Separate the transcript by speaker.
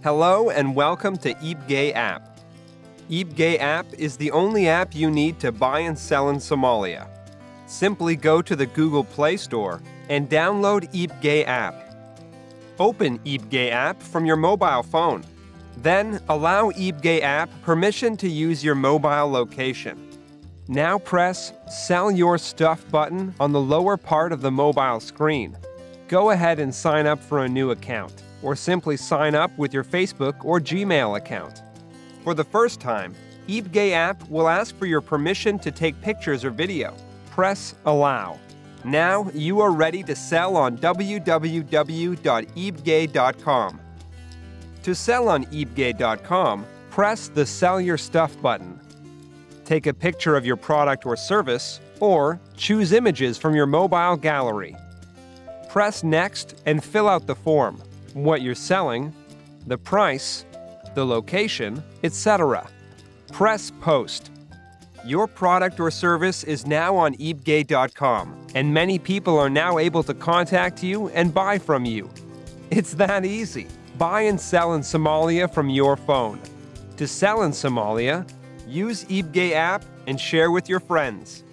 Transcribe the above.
Speaker 1: Hello and welcome to eBay app. eBay app is the only app you need to buy and sell in Somalia. Simply go to the Google Play Store and download eBay app. Open eBay app from your mobile phone. Then allow eBay app permission to use your mobile location. Now press Sell Your Stuff button on the lower part of the mobile screen. Go ahead and sign up for a new account, or simply sign up with your Facebook or Gmail account. For the first time, eBay app will ask for your permission to take pictures or video. Press Allow. Now you are ready to sell on www.ebay.com. To sell on ebay.com, press the Sell Your Stuff button. Take a picture of your product or service, or choose images from your mobile gallery. Press Next and fill out the form, what you're selling, the price, the location, etc. Press Post. Your product or service is now on ebay.com, and many people are now able to contact you and buy from you. It's that easy. Buy and sell in Somalia from your phone. To sell in Somalia, use eBay app and share with your friends.